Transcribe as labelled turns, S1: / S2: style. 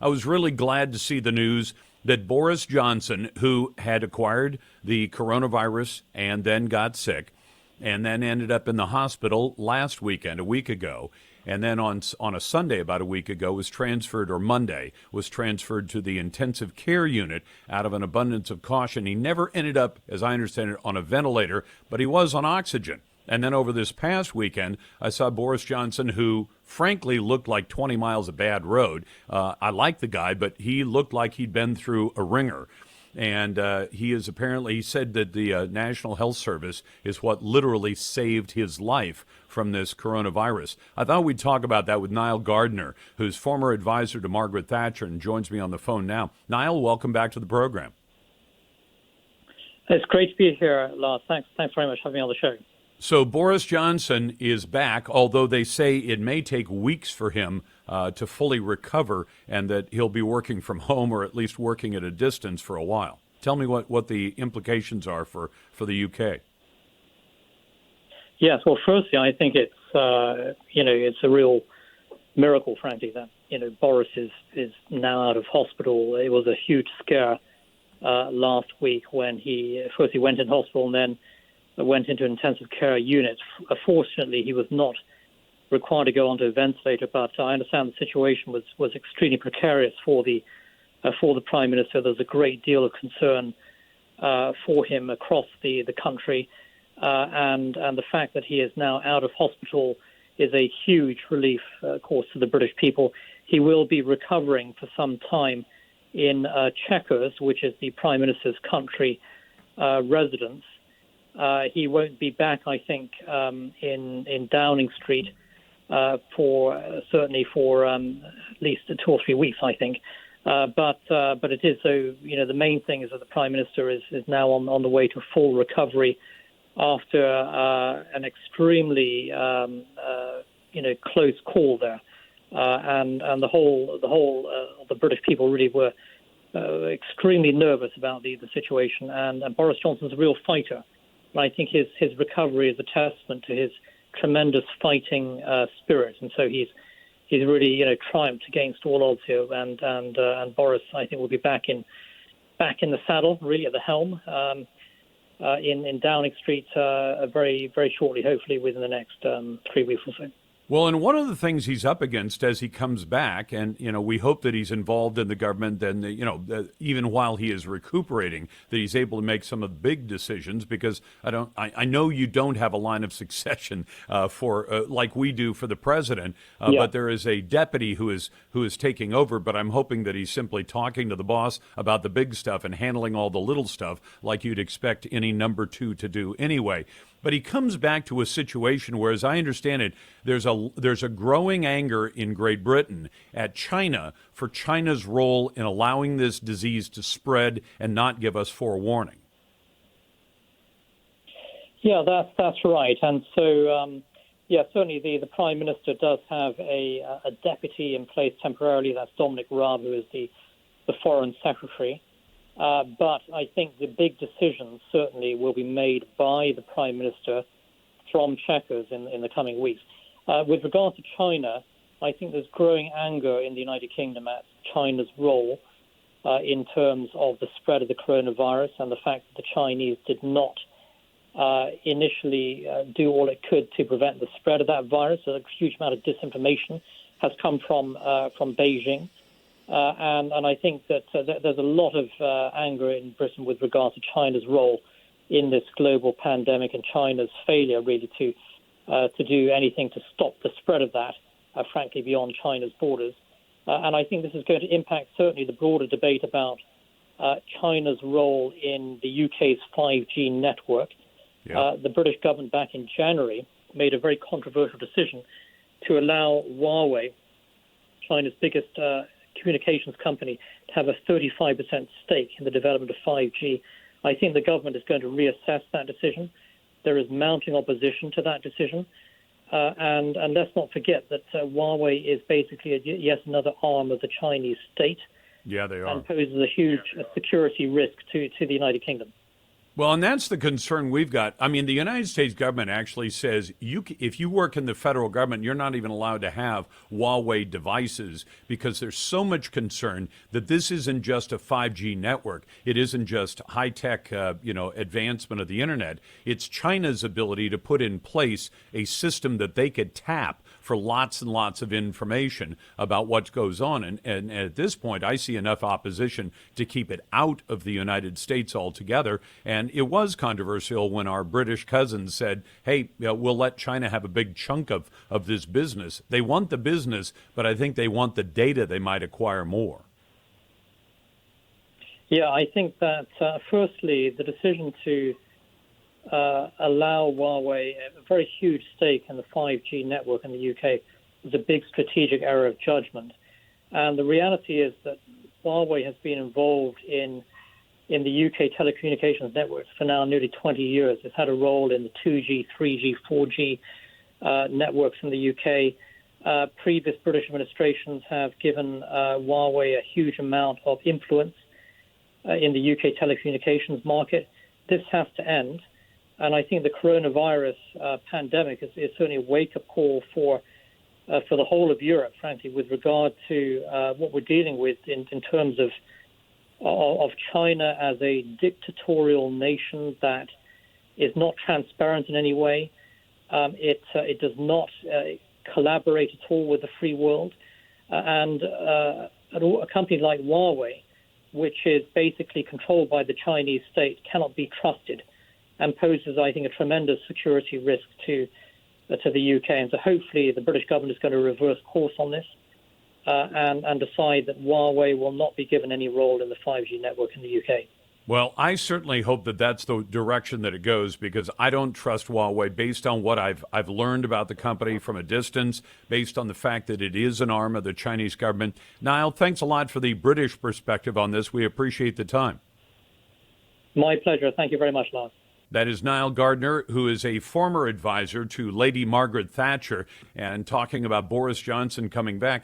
S1: I was really glad to see the news that Boris Johnson, who had acquired the coronavirus and then got sick, and then ended up in the hospital last weekend, a week ago, and then on a Sunday about a week ago was transferred, or Monday, was transferred to the intensive care unit out of an abundance of caution. He never ended up, as I understand it, on a ventilator, but he was on oxygen. And then over this past weekend, I saw Boris Johnson, who frankly looked like 20 miles of bad road. I like the guy, but he looked like he'd been through a ringer. And he said that the National Health Service is what literally saved his life from this coronavirus. I thought we'd talk about that with Nile Gardiner, who's former advisor to Margaret Thatcher and joins me on the phone now. Nile, welcome back to the program.
S2: It's great to be here, Lars. Thanks very much for having me on the show.
S1: So Boris Johnson is back, although they say it may take weeks for him to fully recover and that he'll be working from home or at least working at a distance for a while. Tell me what the implications are for the UK.
S2: Yes, well, firstly, I think it's a real miracle, frankly, that Boris is now out of hospital. It was a huge scare last week when he went in hospital and then went into an intensive care unit. Fortunately, he was not required to go onto a ventilator, but I understand the situation was extremely precarious for the Prime Minister. There's a great deal of concern for him across the country, and the fact that he is now out of hospital is a huge relief, of course, to the British people. He will be recovering for some time in Chequers, which is the Prime Minister's country residence. He won't be back, I think, in Downing Street for at least 2 or 3 weeks, I think. But it is so. The main thing is that the Prime Minister is now on the way to full recovery after an extremely close call there, and the British people really were extremely nervous about the situation. And Boris Johnson's a real fighter. I think his recovery is a testament to his tremendous fighting spirit, and so he's really triumphed against all odds here. And Boris, I think, will be back in the saddle, really at the helm, in Downing Street very very shortly, hopefully within the next 3 weeks or so.
S1: Well, and one of the things he's up against as he comes back, and we hope that he's involved in the government, and even while he is recuperating, that he's able to make some of the big decisions. Because I know you don't have a line of succession for like we do for the president, but there is a deputy who is taking over. But I'm hoping that he's simply talking to the boss about the big stuff and handling all the little stuff like you'd expect any number two to do anyway. But he comes back to a situation where, as I understand it, there's a growing anger in Great Britain at China for China's role in allowing this disease to spread and not give us forewarning.
S2: Yeah, that's right. And so, certainly the Prime Minister does have a deputy in place temporarily. That's Dominic Raab, who is the Foreign Secretary. But I think the big decisions certainly will be made by the Prime Minister from Chequers in the coming weeks. With regard to China, I think there's growing anger in the United Kingdom at China's role in terms of the spread of the coronavirus and the fact that the Chinese did not initially do all it could to prevent the spread of that virus. A huge amount of disinformation has come from Beijing. And I think that there's a lot of anger in Britain with regard to China's role in this global pandemic and China's failure really to do anything to stop the spread of that, frankly, beyond China's borders. And I think this is going to impact certainly the broader debate about China's role in the UK's 5G network. Yeah. The British government back in January made a very controversial decision to allow Huawei, China's biggest communications company, to have a 35% stake in the development of 5G. I think the government is going to reassess that decision. There is mounting opposition to that decision. And let's not forget that Huawei is basically yet another arm of the Chinese state.
S1: Yeah, they are.
S2: And poses a huge security risk to the United Kingdom.
S1: Well, and that's the concern we've got. I mean, the United States government actually says if you work in the federal government, you're not even allowed to have Huawei devices because there's so much concern that this isn't just a 5G network. It isn't just high-tech, advancement of the internet. It's China's ability to put in place a system that they could tap for lots and lots of information about what goes on. And at this point, I see enough opposition to keep it out of the United States altogether. And it was controversial when our British cousins said, hey, we'll let China have a big chunk of this business. They want the business, but I think they want the data they might acquire more.
S2: Yeah, I think that, firstly, the decision to allow Huawei a very huge stake in the 5G network in the UK was a big strategic error of judgment. And the reality is that Huawei has been involved in the UK telecommunications networks for now nearly 20 years. It's had a role in the 2G, 3G, 4G networks in the UK. Previous British administrations have given Huawei a huge amount of influence in the UK telecommunications market. This has to end. And I think the coronavirus pandemic is certainly a wake-up call for the whole of Europe, frankly, with regard to what we're dealing with in terms of China as a dictatorial nation that is not transparent in any way. It does not collaborate at all with the free world. And a company like Huawei, which is basically controlled by the Chinese state, cannot be trusted and poses, I think, a tremendous security risk to the UK. And so hopefully the British government is going to reverse course on this and decide that Huawei will not be given any role in the 5G network in the UK.
S1: Well, I certainly hope that that's the direction that it goes, because I don't trust Huawei based on what I've learned about the company from a distance, based on the fact that it is an arm of the Chinese government. Niall, thanks a lot for the British perspective on this. We appreciate the time.
S2: My pleasure. Thank you very much, Lars.
S1: That is Nile Gardiner, who is a former advisor to Lady Margaret Thatcher, and talking about Boris Johnson coming back.